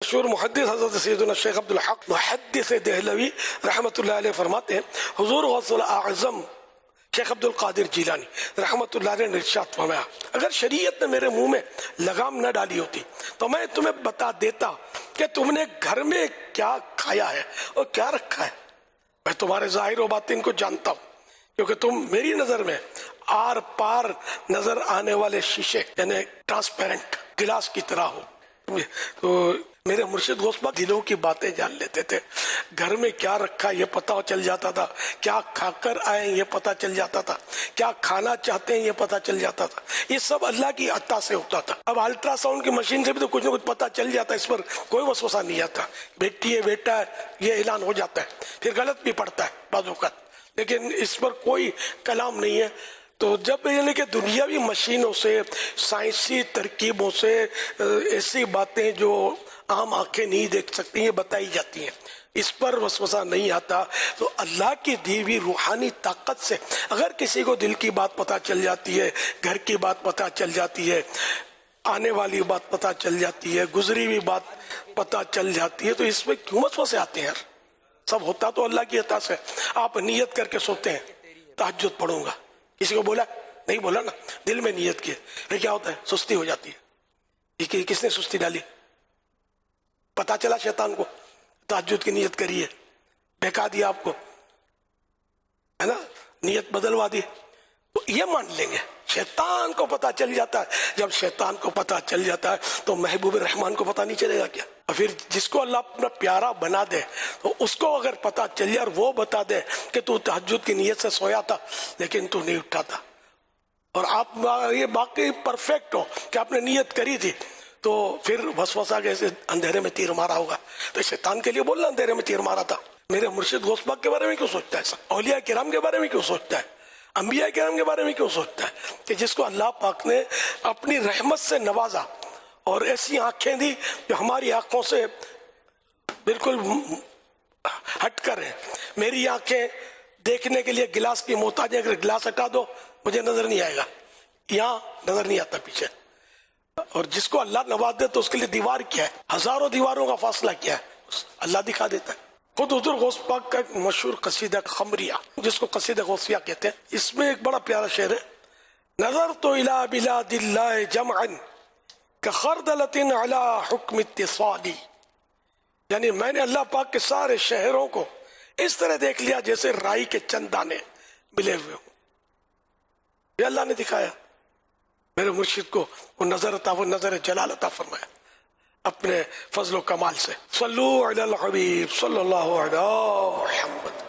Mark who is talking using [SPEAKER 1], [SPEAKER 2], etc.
[SPEAKER 1] مشہور محدث حضرت سیدنا شیخ عبدالحق محدث دہلوی رحمۃ اللہ علیہ فرماتے ہیں حضور غوث الاعظم شیخ عبدالقادر جیلانی رحمۃ اللہ علیہ نے ارشاد فرمایا اگر شریعت نے میرے منہ میں لگام نہ ڈالی ہوتی تو میں تمہیں بتا دیتا کہ تم نے گھر میں کیا کھایا ہے اور کیا رکھا ہے. میں تمہارے ظاہر و باطن کو جانتا ہوں کیونکہ تم میری نظر میں آر پار نظر آنے والے شیشے یعنی ٹرانسپیرنٹ گلاس کی طرح ہو. تو میرے مرشد غوث پاک دلوں کی باتیں جان لیتے تھے. گھر میں کیا رکھا یہ پتہ چل جاتا تھا, کیا کھا کر آئے یہ پتہ چل جاتا تھا, کیا کھانا چاہتے ہیں یہ پتہ چل جاتا تھا. یہ سب اللہ کی عطا سے ہوتا تھا. اب الٹرا ساؤنڈ کی مشین سے بھی تو کچھ نہ کچھ پتہ چل جاتا ہے, اس پر کوئی وسوسہ نہیں آتا. بیٹی ہے بیٹا ہے یہ اعلان ہو جاتا ہے, پھر غلط بھی پڑتا ہے بعض اوقات, لیکن اس پر کوئی کلام نہیں ہے. تو جب یعنی کہ دنیاوی مشینوں سے سائنسی ترکیبوں سے ایسی باتیں جو عام آنکھیں نہیں دیکھ سکتی ہیں بتائی جاتی ہیں, اس پر وسوسہ نہیں آتا. تو اللہ کی دی ہوئی روحانی طاقت سے اگر کسی کو دل کی بات پتہ چل جاتی ہے, گھر کی بات پتہ چل جاتی ہے, آنے والی بات پتہ چل جاتی ہے, گزری ہوئی بات پتہ چل جاتی ہے, تو اس میں کیوں وسوسے آتے ہیں؟ سب ہوتا تو اللہ کی عطا سے. آپ نیت کر کے سوتے ہیں تہجد پڑھوں گا, کسی کو بولا نہیں بولا نا, دل میں نیت کی, پھر کیا ہوتا ہے سستی ہو جاتی ہے. یہ کس نے سستی ڈالی؟ پتا چلا شیطان کو تہجد کی نیت کری ہے, بہکا دیا آپ کو, ہے نا, نیت بدلوا دی. تو یہ مان لیں گے شیطان کو پتا چل جاتا ہے. جب شیطان کو پتا چل جاتا ہے تو محبوب رحمان کو پتا نہیں چلے گا کیا؟ اور پھر جس کو اللہ اپنا پیارا بنا دے تو اس کو اگر پتا چل جائے اور وہ بتا دے کہ تو تہجد کی نیت سے سویا تھا لیکن تو نہیں اٹھا تھا, اور آپ یہ باقی پرفیکٹ ہو کہ آپ نے نیت کری تھی, تو پھر وسوسہ کیسے اندھیرے میں تیر مارا ہوگا؟ تو شیطان کے لیے بولنا اندھیرے میں تیر مارا تھا. میرے مرشد غوث پاک کے بارے میں کیوں سوچتا ہے ایسا؟ اولیاء کرام کے بارے میں کیوں سوچتا ہے؟ انبیاء کرام کے بارے میں کیوں سوچتا ہے؟ کہ جس کو اللہ پاک نے اپنی رحمت سے نوازا اور ایسی آنکھیں دی جو ہماری آنکھوں سے بالکل ہٹ کر ہیں. میری آنکھیں دیکھنے کے لیے گلاس کی محتاج ہے, اگر گلاس ہٹا دو مجھے نظر نہیں آئے گا, یہاں نظر نہیں آتا پیچھے. اور جس کو اللہ نواز دے تو اس کے لیے دیوار کیا ہے, ہزاروں دیواروں کا فاصلہ کیا ہے, اللہ دکھا دیتا ہے. خود حضور غوث پاک کا ایک مشہور قصیدہ خمریہ جس کو قصیدہ غوثیہ کہتے ہیں, اس میں ایک بڑا پیارا شعر ہے, نظرت الى بلاد اللہ جمعا کخردلۃ علی حکم اتصالی. یعنی میں نے اللہ پاک کے سارے شہروں کو اس طرح دیکھ لیا جیسے رائی کے چند دانے ملے ہوئے ہوں. یہ اللہ نے دکھایا میرے مرشد کو, وہ نظر عطا, وہ نظر جلال عطا فرمایا اپنے فضل و کمال سے. صلو علی الحبیب صلی اللہ علیہ محمد.